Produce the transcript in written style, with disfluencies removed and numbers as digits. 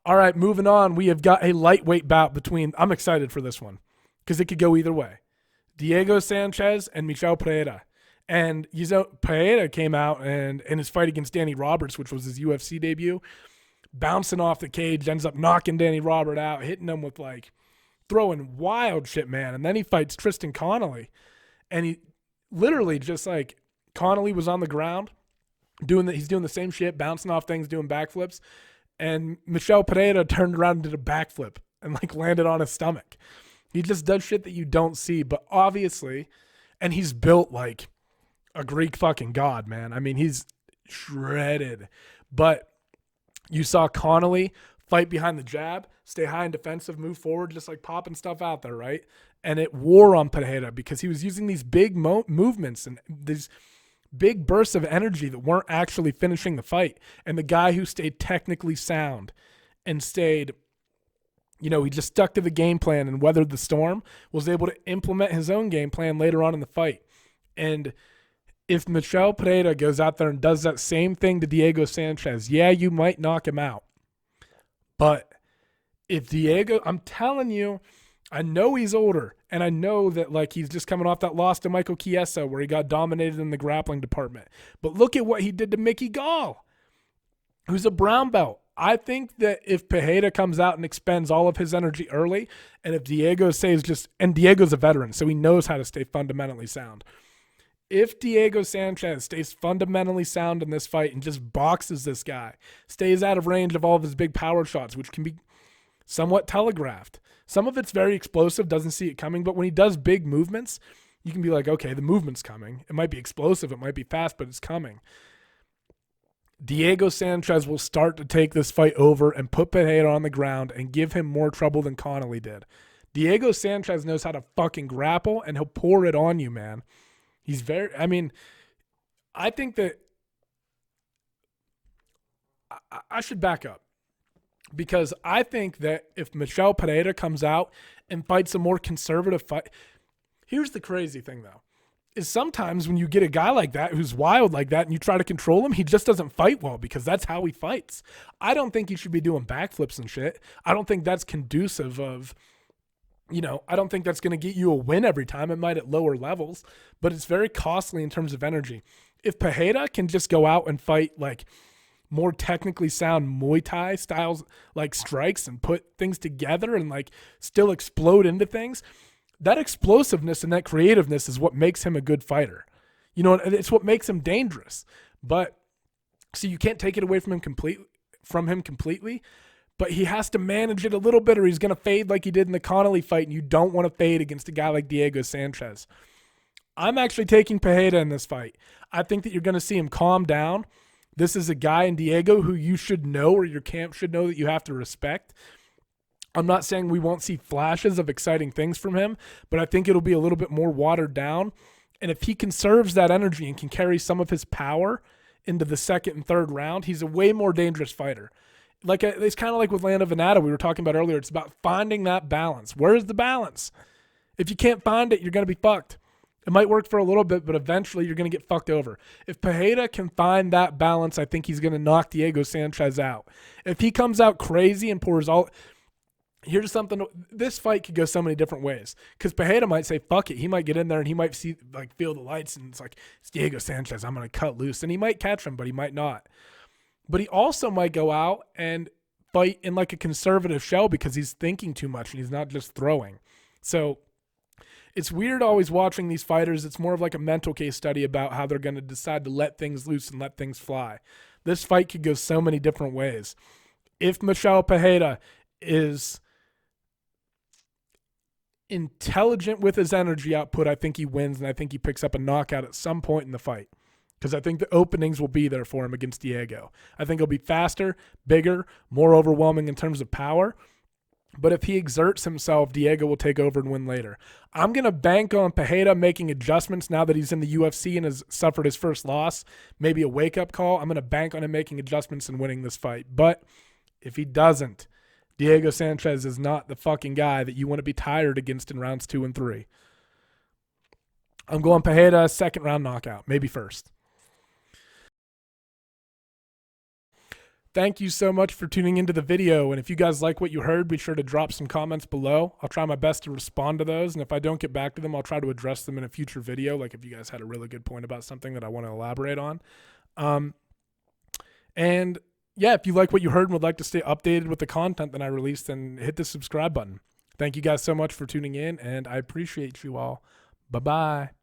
All right, moving on. We have got a lightweight bout between. I'm excited for this one because it could go either way. Diego Sanchez and Michel Pereira. And Pereira came out and in his fight against Danny Roberts, which was his UFC debut, bouncing off the cage, ends up knocking Danny Robert out, hitting him with like throwing wild shit, man. And then he fights Tristan Connolly. And he literally just like Connolly was on the ground he's doing the same shit, bouncing off things, doing backflips. And Michel Pereira turned around and did a backflip and like landed on his stomach. He just does shit that you don't see, but obviously, and he's built like a Greek fucking god, man. I mean, he's shredded. But you saw Connolly fight behind the jab, stay high and defensive, move forward, just like popping stuff out there, right? And it wore on Pereira because he was using these big movements and these big bursts of energy that weren't actually finishing the fight. And the guy who stayed technically sound and stayed, he just stuck to the game plan and weathered the storm, was able to implement his own game plan later on in the fight. And if Michel Pereira goes out there and does that same thing to Diego Sanchez, yeah, you might knock him out. But if Diego, I'm telling you, I know he's older, and I know that like he's just coming off that loss to Michael Chiesa where he got dominated in the grappling department. But look at what he did to Mickey Gall, who's a brown belt. I think that if Pereira comes out and expends all of his energy early, and if Diego stays and Diego's a veteran, so he knows how to stay fundamentally sound. If Diego Sanchez stays fundamentally sound in this fight and just boxes this guy, stays out of range of all of his big power shots, which can be somewhat telegraphed. Some of it's very explosive, doesn't see it coming, but when he does big movements, you can be like, okay, the movement's coming. It might be explosive, it might be fast, but it's coming. Diego Sanchez will start to take this fight over and put Pereira on the ground and give him more trouble than Connolly did. Diego Sanchez knows how to fucking grapple, and he'll pour it on you, man. I think that I should back up. Because I think that if Michel Pereira comes out and fights a more conservative fight, here's the crazy thing though, is sometimes when you get a guy like that who's wild like that and you try to control him, he just doesn't fight well because that's how he fights. I don't think he should be doing backflips and shit. I don't think that's conducive of, I don't think that's going to get you a win every time. It might at lower levels, but it's very costly in terms of energy. If Pereira can just go out and fight like more technically sound Muay Thai styles, like strikes, and put things together and like still explode into things, that explosiveness and that creativeness is what makes him a good fighter. It's what makes him dangerous. But so you can't take it away from him completely, but he has to manage it a little bit or he's going to fade like he did in the Connolly fight, and you don't want to fade against a guy like Diego Sanchez. I'm actually taking Pereira in this fight. I think that you're going to see him calm down. This is a guy in Diego who you should know, or your camp should know, that you have to respect. I'm not saying we won't see flashes of exciting things from him, but I think it'll be a little bit more watered down. And if he conserves that energy and can carry some of his power into the second and third round, he's a way more dangerous fighter. It's kind of like with Lando Venata we were talking about earlier. It's about finding that balance. Where's the balance? If you can't find it, you're going to be fucked. It might work for a little bit, but eventually you're going to get fucked over. If Pereira can find that balance, I think he's going to knock Diego Sanchez out. If he comes out crazy and pours all... Here's something. This fight could go so many different ways. Because Pereira might say, fuck it. He might get in there and he might feel the lights and it's like, it's Diego Sanchez. I'm going to cut loose. And he might catch him, but he might not. But he also might go out and fight in like a conservative shell because he's thinking too much and he's not just throwing. So it's weird always watching these fighters. It's more of like a mental case study about how they're going to decide to let things loose and let things fly. This fight could go so many different ways. If Michel Pereira is intelligent with his energy output, I think he wins, and I think he picks up a knockout at some point in the fight because I think the openings will be there for him against Diego. I think he'll be faster, bigger, more overwhelming in terms of power. But if he exerts himself, Diego will take over and win later. I'm going to bank on Pereira making adjustments now that he's in the UFC and has suffered his first loss, maybe a wake-up call. I'm going to bank on him making adjustments and winning this fight. But if he doesn't, Diego Sanchez is not the fucking guy that you want to be tired against in rounds 2 and 3. I'm going Pereira, second round knockout, maybe first. thank you so much for tuning into the video. And if you guys like what you heard, be sure to drop some comments below. I'll try my best to respond to those. And if I don't get back to them, I'll try to address them in a future video. Like if you guys had a really good point about something that I want to elaborate on. And yeah, if you like what you heard and would like to stay updated with the content that I release, then hit the subscribe button. Thank you guys so much for tuning in, and I appreciate you all. Bye-bye.